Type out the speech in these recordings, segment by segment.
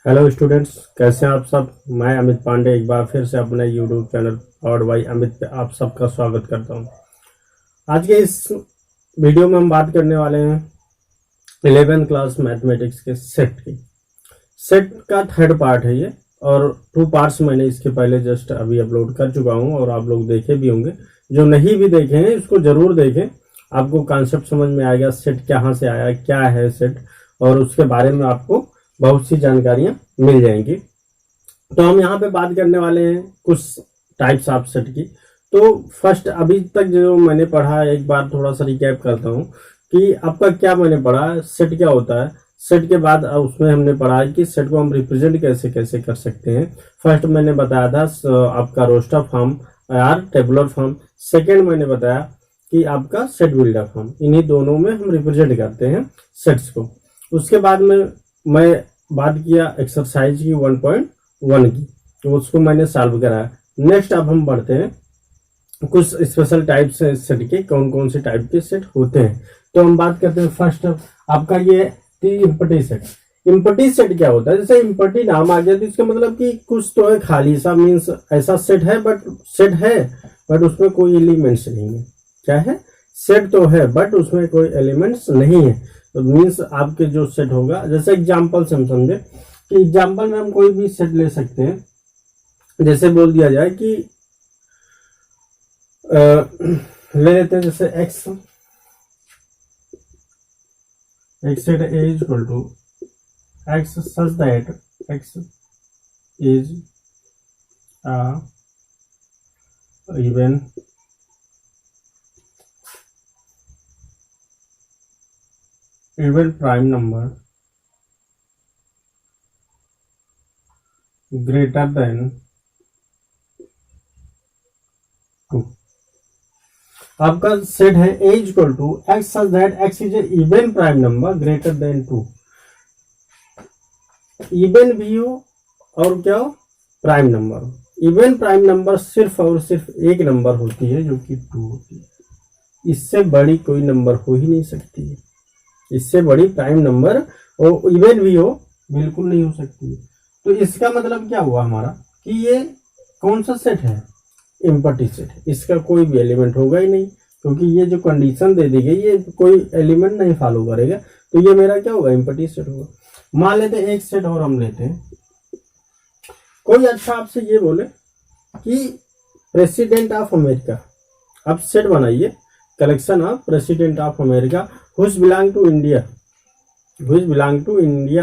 Hello students, कैसे हैं आप सब। मैं अमित पांडे एक बार फिर से अपने YouTube channel powered by Amit पे आप सबका स्वागत करता हूं। आज के इस वीडियो में हम बात करने वाले हैं 11th क्लास मैथमेटिक्स के सेट की। सेट का थर्ड पार्ट है ये, और 2 पार्ट्स मैंने इसके पहले जस्ट अभी अपलोड कर चुका हूं और आप लोग देखे भी होंगे। जो नहीं भी देखे हैं इसको जरूर देखें, आपको कॉन्सेप्ट समझ में आएगा, सेट कहाँ से आया, क्या है सेट, और उसके बारे में आपको बहुत सी जानकारियां मिल जाएंगी। तो हम यहाँ पे बात करने वाले हैं कुछ टाइप्स ऑफ सेट की। तो फर्स्ट, अभी तक जो मैंने पढ़ा एक बार थोड़ा सा रिकैप करता हूँ कि आपका क्या मैंने पढ़ा, सेट क्या होता है। सेट के बाद उसमें हमने पढ़ा कि सेट को हम रिप्रेजेंट कैसे कैसे कर सकते हैं। फर्स्ट मैंने बताया था आपका रोस्टर फॉर्म या टेबुलर फॉर्म। सेकेंड मैंने बताया कि आपका सेट बिल्डर फॉर्म। इन्हीं दोनों में हम रिप्रेजेंट करते हैं सेट्स को। उसके बाद में मैं बात किया एक्सरसाइज की 1.1 की, तो उसको मैंने सॉल्व कराया। नेक्स्ट अब हम बढ़ते हैं कुछ स्पेशल टाइप से सेट के, कौन कौन से टाइप के सेट होते हैं। तो हम बात करते हैं फर्स्ट आपका ये इम्पटी सेट। इम्पटी सेट क्या होता है, जैसे इम्पटी नाम आ गया तो इसका मतलब कि कुछ तो है खाली सा, मीन्स ऐसा सेट है बट उसमें कोई एलिमेंट्स नहीं है। क्या है, सेट तो है बट उसमें कोई एलिमेंट्स नहीं है। तो मीन्स आपके जो सेट होगा, जैसे एग्जांपल से हम समझे कि एग्जांपल में हम कोई भी सेट ले सकते हैं। जैसे बोल दिया जाए कि ले लेते हैं जैसे X set A is equal to X such that X is even prime number greater than 2। आपका सेट है a equal to X such that X is a even prime number greater than 2। Even भी हो और क्या हो, prime number हो। Even prime number सिर्फ और सिर्फ एक नंबर होती है जो कि 2 होती है। इससे बड़ी कोई नंबर हो ही नहीं सकती है। इससे बड़ी प्राइम नंबर और इवन भी हो बिल्कुल नहीं हो सकती है। तो इसका मतलब क्या हुआ हमारा कि ये कौन सा सेट है, इम्पटी सेट। इसका कोई भी एलिमेंट होगा ही नहीं, क्योंकि ये जो कंडीशन दे दी गई ये कोई एलिमेंट नहीं फॉलो करेगा। तो ये मेरा क्या होगा, इम्पटी सेट होगा। मान लेते हैं एक सेट और हम लेते हैं। कोई अच्छा आपसे ये बोले कि प्रेसिडेंट ऑफ अमेरिका, आप सेट बनाइए collection of president of America which belong to India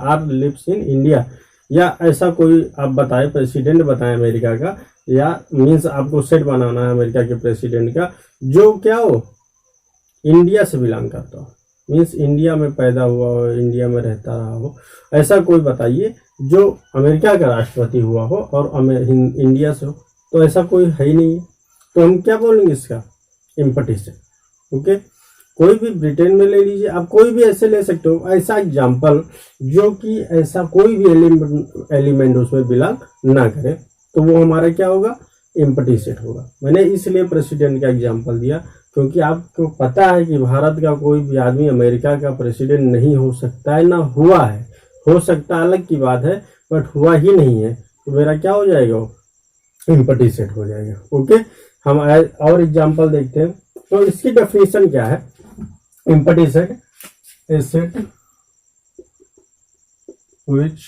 or lives in India, या ऐसा कोई आप बताए प्रेसिडेंट बताएं अमेरिका का, या मीन्स आपको सेट बनाना है अमेरिका के प्रेसिडेंट का जो क्या हो, इंडिया से बिलोंग करता हो, मीन्स इंडिया में पैदा हुआ हो, इंडिया में रहता रहा हो। ऐसा कोई बताइए जो अमेरिका का राष्ट्रपति हुआ हो और इंडिया से हो। तो ऐसा कोई है ही नहीं है। तो हम क्या बोलेंगे इसका, इम्पटी सेट। ओके, कोई भी ब्रिटेन में ले लीजिए, आप कोई भी ऐसे ले सकते हो ऐसा एग्जाम्पल जो कि ऐसा कोई भी एलिमेंट उसमें बिलोंग ना करे, तो वो हमारा क्या होगा, इम्पटी सेट होगा। मैंने इसलिए प्रेसिडेंट का एग्जाम्पल दिया क्योंकि आपको पता है कि भारत का कोई भी आदमी अमेरिका का प्रेसिडेंट नहीं हो सकता है, ना हुआ है। हो सकता अलग की बात है, बट हुआ ही नहीं है। तो मेरा क्या हो जाएगा, इम्पटी सेट हो जाएगा। ओके, हम और एग्जाम्पल देखते हैं। तो इसकी डेफिनेशन क्या है, empty set a set which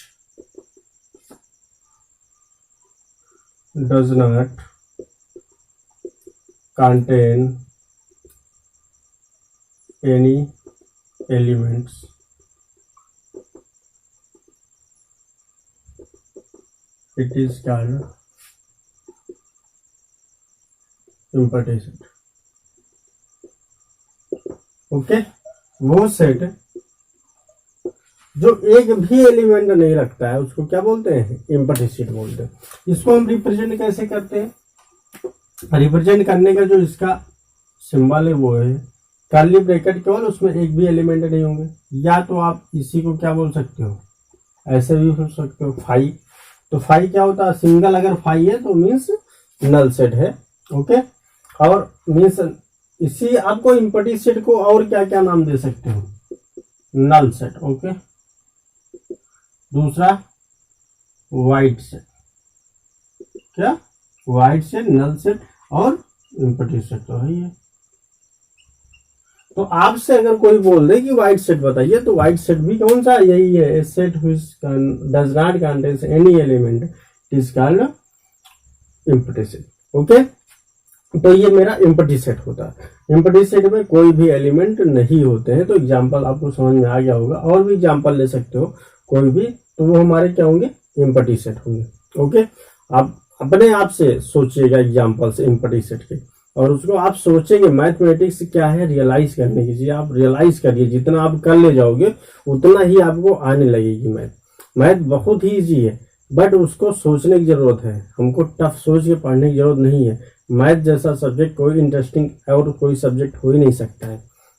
does not contain any elements it is called empty set. Okay, वो सेट जो एक भी एलिमेंट नहीं रखता है उसको क्या बोलते हैं, इम्पटी सेट बोलते हैं। इसको हम रिप्रेजेंट कैसे करते हैं, रिप्रेजेंट करने का जो इसका सिंबल है वो है कर्ली ब्रैकेट, केवल उसमें एक भी एलिमेंट नहीं होंगे। या तो आप इसी को क्या बोल सकते हो, ऐसे भी बोल सकते हो फाई। तो फाई क्या होता है, सिंगल अगर फाई है तो मीन्स नल सेट है। ओके, और मीन्स इसी आपको इम्पटी सेट को और क्या क्या नाम दे सकते हो, नल सेट। ओके, दूसरा वाइड सेट, क्या वाइड सेट, नल सेट और एम्प्टी सेट तो है ये। तो आपसे अगर कोई बोल दे कि वाइड सेट बताइए, तो वाइड सेट भी कौन सा, यही है, set which does not contain any element, it is called empty set. Okay, तो ये मेरा एम्प्टी सेट होता है। एम्प्टी सेट में कोई भी एलिमेंट नहीं होते हैं। तो एग्जांपल आपको समझ में आ गया होगा, और भी एग्जांपल ले सकते हो कोई भी, तो वो हमारे क्या होंगे, एम्प्टी सेट होंगे। ओके, आप अपने आप से सोचिएगा एग्जांपल्स एम्प्टी सेट के, और उसको आप सोचेंगे। मैथमेटिक्स क्या है, रियलाइज करने की चीज, आप रियलाइज करिए, जितना आप कर ले जाओगे उतना ही आपको आने लगेगी मैथ। मैथ बहुत ही ईजी है, बट उसको सोचने की जरूरत है, हमको टफ सोच के पढ़ने की जरूरत नहीं है। मैथ जैसा सब्जेक्ट कोई इंटरेस्टिंग और कोई सब्जेक्ट हो ही नहीं सकता है,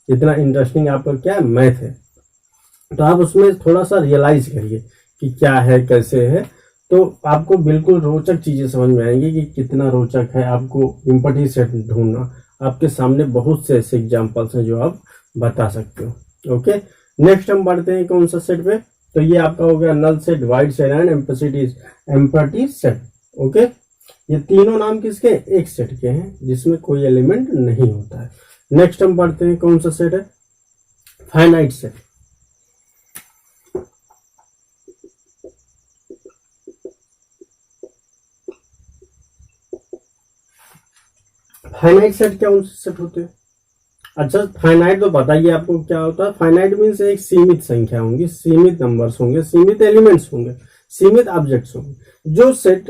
जितना इंटरेस्टिंग आपका क्या है, मैथ है। तो आप उसमें थोड़ा सा रियलाइज करिए कि क्या है, कैसे है, तो आपको बिल्कुल रोचक चीजें समझ में आएंगी कि कितना रोचक है आपको एम्प्टी सेट ढूंढना। आपके सामने बहुत से ऐसे एग्जांपल्स हैं जो आप बता सकते हो। ओके, नेक्स्ट हम बढ़ते हैं कौन सा सेट पे, तो ये आपका हो गया null set, void set and empty set. Okay, ये तीनों नाम किसके, एक सेट के हैं जिसमें कोई एलिमेंट नहीं होता है। नेक्स्ट हम बढ़ते हैं कौन सा सेट है, फाइनाइट सेट। फाइनाइट सेट क्या, उनसे सेट होते हैं। अच्छा, फाइनाइट तो बताइए आपको क्या होता है। फाइनाइट मीन्स एक सीमित संख्या होंगी, सीमित नंबर्स होंगे, सीमित एलिमेंट्स होंगे, सीमित ऑब्जेक्ट्स होंगे। जो सेट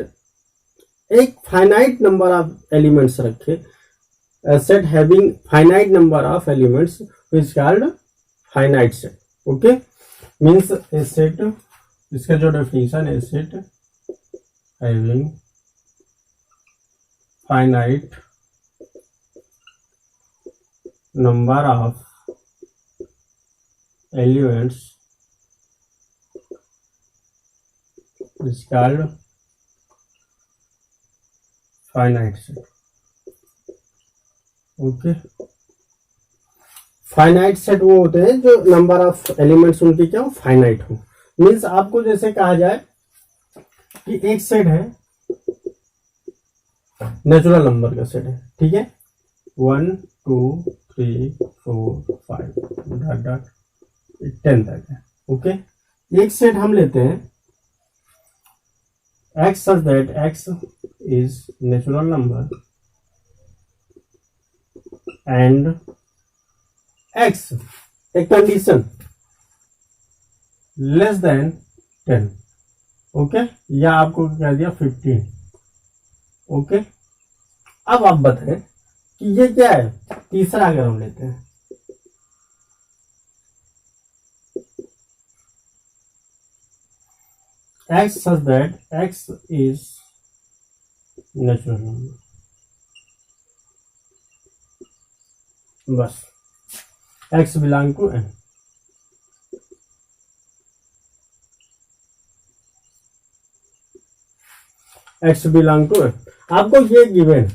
एक फाइनाइट नंबर ऑफ एलिमेंट्स रखे, set having finite number of elements is called finite set. Okay, means A set, इसका जो डेफिनेशन है, set having finite number of elements is called finite set. Okay, finite set वो होते हैं जो number of elements उनके क्या हो, फाइनाइट हो। मीन्स आपको जैसे कहा जाए कि एक सेट है, नेचुरल नंबर का सेट है, ठीक है, 1 2 3 4 5 डॉट डॉट 10 तक है। ओके, एक सेट हम लेते हैं x such that x is natural number and x a condition less than 10। Okay, या आपको कह दिया 15। ओके, अब आप बताएं कि ये क्या है। तीसरा अगर हम लेते हैं, x such that x is natural number, बस x belong to n। x belong to n, आपको ये गिवन,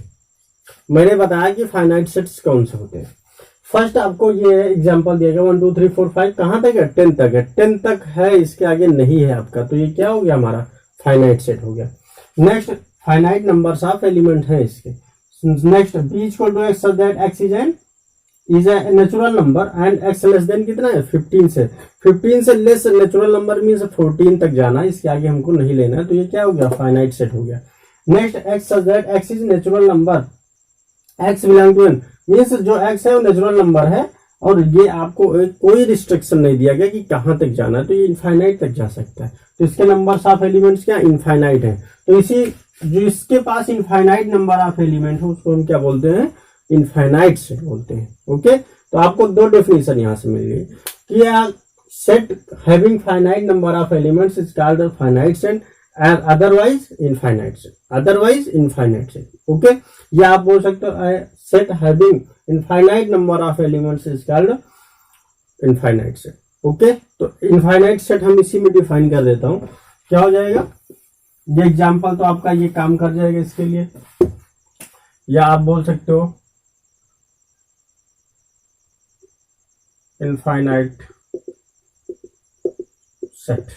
मैंने बताया कि फाइनाइट सेट्स कौन से होते हैं। फर्स्ट आपको ये एग्जांपल दिएगा 1 2 3 4 5, कहां तक है, 10 तक है, 10 तक है, इसके आगे नहीं है आपका, तो ये क्या हो गया, हमारा फाइनाइट सेट हो गया। Next, finite numbers of element है इसके। Next, b equal to x such that x is a natural number and x less than कितना है, 15 से। 15 से लेस नेचुरल नंबर मीन्स 14 तक जाना, इसके आगे हमको नहीं लेना है, तो ये क्या हो गया, फाइनाइट सेट हो गया। Next, x such that x is natural number, x belong to n, means जो x है वो नेचुरल नंबर है, और ये आपको कोई रिस्ट्रिक्शन नहीं दिया गया कि कहां तक जाना है, तो ये इनफाइनाइट तक जा सकता है। तो इसके नंबर्स ऑफ एलिमेंट्स क्या, इनफाइनाइट है। तो इसी जो इसके पास इनफाइनाइट नंबर ऑफ एलिमेंट है उसको हम क्या बोलते हैं, इनफाइनाइट सेट बोलते हैं। ओके, तो आपको दो डेफिनेशन यहां से मिल गई कि set having finite number of elements is called finite set and otherwise infinite set, otherwise infinite set. Okay, या आप बोल सकते हो set having infinite number of elements is called infinite set. Okay, तो इनफाइनाइट सेट हम इसी में define कर देता हूं, क्या हो जाएगा, ये एग्जांपल तो आपका ये काम कर जाएगा इसके लिए, या आप बोल सकते हो infinite set.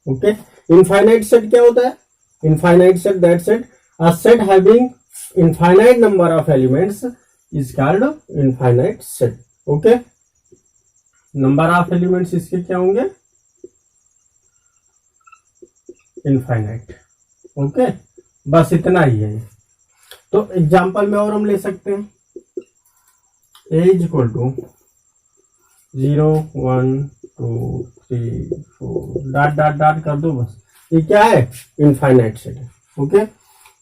Okay, infinite set क्या होता है? Infinite set, that set a set having infinite number of elements is called infinite set. Okay, number of elements इसके क्या होंगे? इनफाइनाइट। ओके, बस इतना ही है। तो एग्जांपल में और हम ले सकते हैं, a is equal to 0 1 2 3 4 dot dot dot कर दो बस। ये क्या है? इनफाइनाइट सेट है। ओके,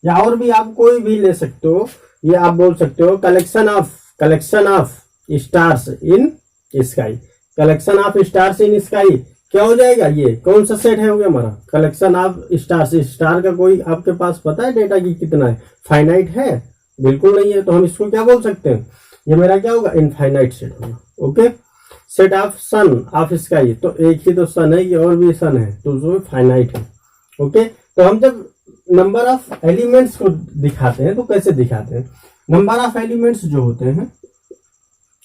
या और भी आप कोई भी ले सकते हो। ये आप बोल सकते हो collection of stars in sky. Collection of stars in sky क्या हो जाएगा? ये कौन सा सेट है हो गया हमारा? Collection of stars. स्टार का कोई आपके पास पता है डेटा की कितना है? फाइनाइट है? बिल्कुल नहीं है। तो हम इसको क्या बोल सकते हैं? ये मेरा क्या होगा? इनफाइनाइट सेट होगा। Okay, set of son of sky, तो एक ही तो सन है, ये और भी सन है, तो जो फाइनाइट है। ओके, तो हम जब नंबर ऑफ एलिमेंट्स को दिखाते हैं तो कैसे दिखाते हैं? नंबर ऑफ एलिमेंट्स जो होते हैं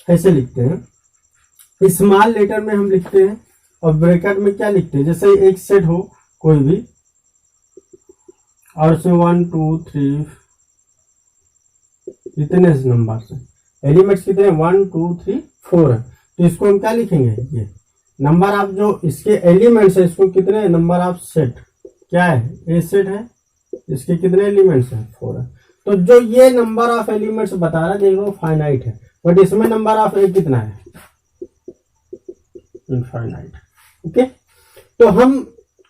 ऐसे लिखते हैं, स्मॉल लेटर में हम लिखते हैं और ब्रैकेट में क्या लिखते हैं? जैसे एक सेट हो कोई भी और उसमें 1 2 3 इतने नंबर से एलिमेंट्स कितने? 1 2 3 4 है। तो इसको हम क्या लिखेंगे? ये नंबर ऑफ जो इसके एलिमेंट्स है, इसको कितने? नंबर ऑफ सेट क्या है? ए सेट है, इसके कितने एलिमेंट्स हैं? 4 है। तो जो ये नंबर ऑफ एलिमेंट्स बता रहा है देखो फाइनाइट है, बट इसमें नंबर ऑफ ए कितना है? इनफाइनाइट। ओके, तो हम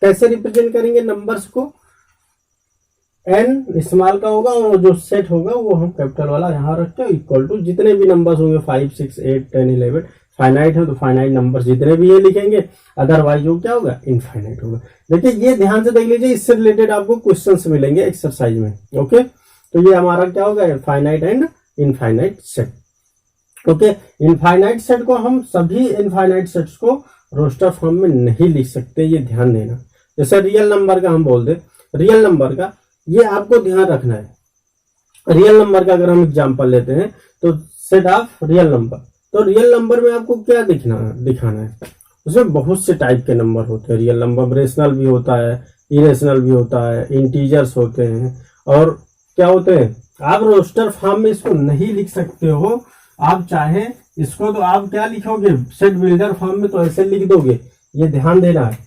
कैसे रिप्रेजेंट करेंगे नंबर्स को? एन स्मॉल का होगा और जो सेट होगा वो हम कैपिटल वाला यहाँ रखते हैं, इक्वल टू जितने भी नंबर्स होंगे 5 6 8 10 11 फाइनाइट है तो फाइनाइट नंबर्स जितने भी ये लिखेंगे, अदरवाइज वो क्या होगा? इनफाइनाइट होगा। देखिए ये ध्यान से देख लीजिए, इससे रिलेटेड आपको क्वेश्चंस मिलेंगे एक्सरसाइज में। ओके, तो ये हमारा क्या होगा? Finite and infinite set. Okay, infinite set को हम सभी इनफाइनाइट सेट्स को रोस्टर फॉर्म में नहीं लिख सकते, ये ध्यान देना। जैसे रियल नंबर का हम बोल दे, रियल नंबर का ये आपको ध्यान रखना है। रियल नंबर का अगर हम एग्जांपल लेते हैं तो सेट ऑफ रियल नंबर, तो रियल नंबर में आपको क्या दिखाना है? उसमें बहुत से टाइप के नंबर होते हैं। रियल नंबर रेशनल भी होता है, इरेशनल भी होता है, इंटीजर्स होते हैं, और क्या होते हैं? आप रोस्टर फॉर्म में इसको नहीं लिख सकते हो। आप चाहे इसको तो आप क्या लिखोगे? सेट बिल्डर फॉर्म में तो ऐसे लिख दोगे, ये ध्यान देना है।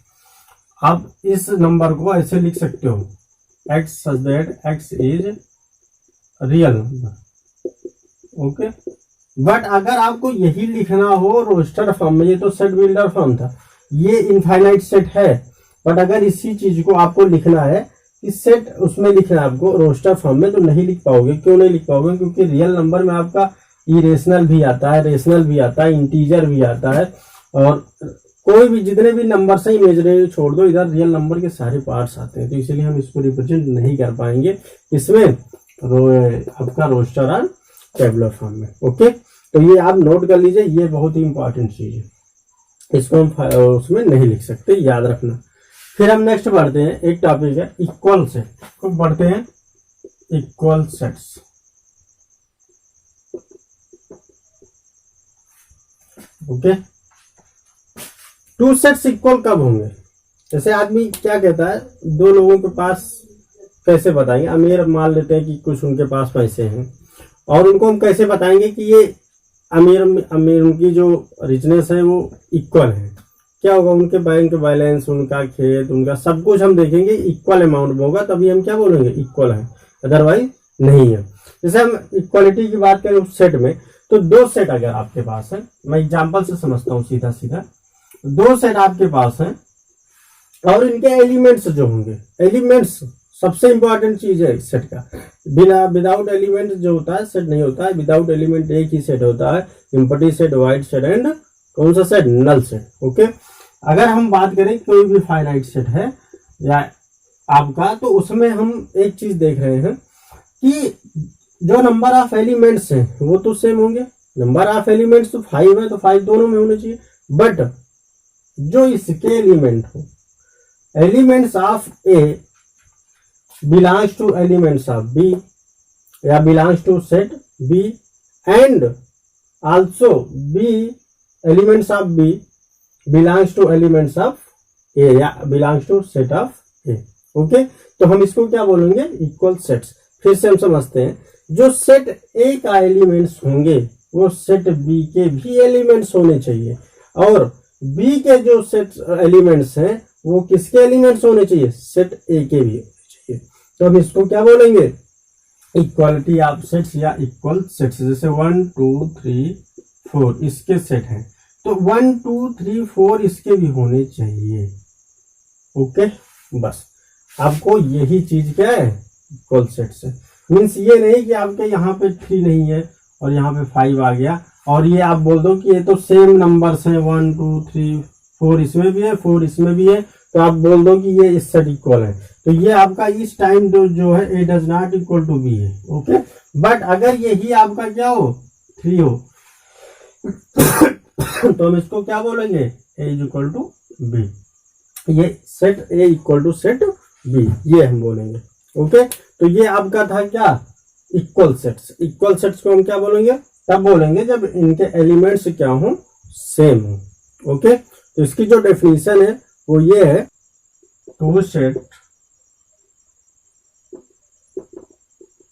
आप इस नंबर को ऐसे लिख सकते हो, x such that x is real number. Okay, but अगर आपको यही लिखना हो रोस्टर फॉर्म में, ये तो सेट बिल्डर फॉर्म था, ये इनफाइनाइट सेट है, बट अगर इसी चीज को आपको लिखना है इस सेट उसमें लिखना है आपको रोस्टर फॉर्म में, तो नहीं लिख पाओगे। क्यों नहीं लिख पाओगे? क्योंकि रियल नंबर में आपका इरेशनल भी आता है, रेशनल भी आता है, इंटीजर भी आता है, और कोई भी जितने भी नंबर से इमेजनरी छोड़ दो, इधर रियल नंबर के सारे पार्ट्स आते हैं, तो इसलिए हम इसको रिप्रेजेंट नहीं कर पाएंगे इसमें आपका रोस्टर और टेबुलर फॉर्म में। ओके, तो ये आप नोट कर लीजिए, ये बहुत ही इंपॉर्टेंट चीज है, इसको हम उसमें नहीं लिख सकते, याद रखना। फिर हम नेक्स्ट बढ़ते हैं, एक टॉपिक है इक्वल सेट, तो बढ़ते हैं equal sets. Okay, two sets equal कब होंगे? जैसे आदमी क्या कहता है, दो लोगों के पास कैसे बताएंगे? अमीर मान लेते हैं कि कुछ उनके पास पैसे हैं, और उनको हम कैसे बताएंगे कि ये अमीर उनकी जो रिचनेस है वो इक्वल है? क्या होगा? उनके बैंक बैलेंस, उनका खेत, उनका सब कुछ हम देखेंगे इक्वल अमाउंट में होगा, तभी हम क्या बोलेंगे? इक्वल है, अदरवाइज नहीं है। जैसे हम इक्वालिटी की बात करें सेट में, तो दो सेट अगर आपके पास है, मैं एग्जाम्पल से समझता हूँ सीधा सीधा, दो सेट आपके पास हैं और इनके एलिमेंट्स जो होंगे, एलिमेंट्स सबसे इंपॉर्टेंट चीज है सेट का। विदाउट एलिमेंट जो होता है सेट नहीं होता है। विदाउट एलिमेंट एक ही सेट होता है, empty set, void set and कौन सा सेट? Null set. ओके, अगर हम बात करें कोई भी फाइनाइट सेट है या आपका, तो उसमें हम एक चीज देख रहे हैं कि जो नंबर ऑफ एलिमेंट्स हैं वो तो सेम होंगे। नंबर ऑफ एलिमेंट्स तो 5 है, तो 5 दोनों में होने चाहिए, बट जो इसके एलिमेंट हो, elements of A belongs to elements of B या belongs to set B, and also B elements of B belongs to elements of A या बिलोंग्स टू सेट ऑफ है। ओके, तो हम इसको क्या बोलेंगे, इक्वल सेट्स। फिर से हम समझते हैं, जो सेट ए का एलिमेंट्स होंगे वो सेट बी के भी एलिमेंट्स होने चाहिए, और बी के जो सेट एलिमेंट्स हैं वो किसके एलिमेंट्स होने चाहिए, सेट ए के भी होने चाहिए। तो हम इसको क्या बोलेंगे, इक्वालिटी ऑफ सेट्स या इक्वल सेट्स। जैसे 1 2 3 4 इसके सेट हैं, तो 1 2 3 4 इसके भी होने चाहिए। ओके, बस आपको यही चीज क्या है, इक्वल सेट्स है। मीन्स ये नहीं कि आपके यहाँ पे 3 नहीं है और यहाँ पे 5 आ गया और ये आप बोल दो कि ये तो सेम नंबर्स हैं, 1 2 3 4 इसमें भी है 4 इसमें भी है, तो आप बोल दो कि ये इस सेट इक्वल है। तो ये आपका इस टाइम जो है A does not equal to B है। ओके, बट अगर यही आपका क्या हो, 3 हो तो हम इसको क्या बोलेंगे, A is equal to B. ये set A equal to set B, ये हम बोलेंगे। ओके, तो ये आपका था क्या, इक्वल सेट्स। इक्वल सेट्स को हम क्या बोलेंगे, तब बोलेंगे जब इनके एलिमेंट्स क्या हो, सेम हो। ओके, तो इसकी जो डेफिनेशन है वो ये है, two set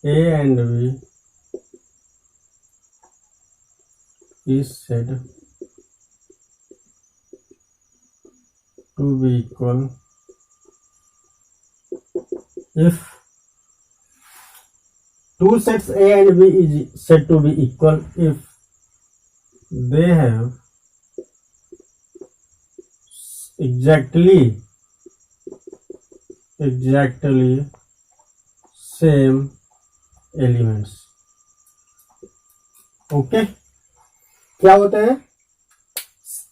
A and B is said to be equal if two sets A and B is said to be equal if they have exactly same elements। Okay, क्या होता है,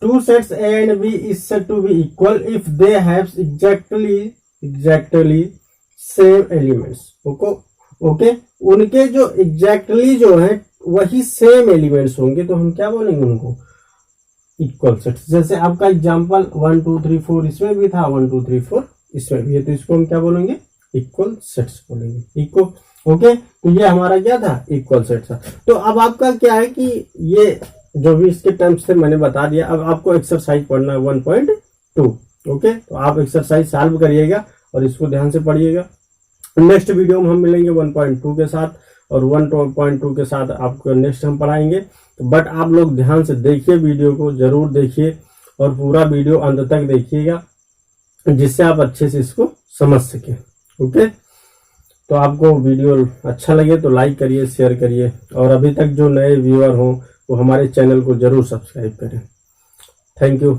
two sets A and B is said to be equal if they have exactly same elements. Okay, उनके जो exactly जो है वही same elements होंगे, तो हम क्या बोलेंगे उनको, इक्वल सेट्स। जैसे आपका एग्जांपल 1 2 3 4 इसमें भी था, 1 2 3 4 इसमें भी है, तो इसको हम क्या बोलेंगे, इक्वल सेट्स बोलेंगे। ओके, तो ये हमारा क्या था, इक्वल सेट्स था। तो अब आपका क्या है कि ये जो भी इसके टर्म्स थे मैंने बता दिया। अब आपको एक्सरसाइज पढ़ना है 1.2। ओके, तो आप एक्सरसाइज सॉल्व करिएगा और इसको ध्यान से पढ़िएगा। नेक्स्ट वीडियो में हम मिलेंगे 1.2 के साथ, और 1.2 के साथ आपको नेक्स्ट हम पढ़ाएंगे। बट आप लोग ध्यान से देखिए, वीडियो को जरूर देखिए और पूरा वीडियो अंत तक देखिएगा, जिससे आप अच्छे से इसको समझ सकें। ओके, तो आपको वीडियो अच्छा लगे तो लाइक करिए, शेयर करिए, और अभी तक जो नए व्यूअर हों वो हमारे चैनल को जरूर सब्सक्राइब करें। Thank you.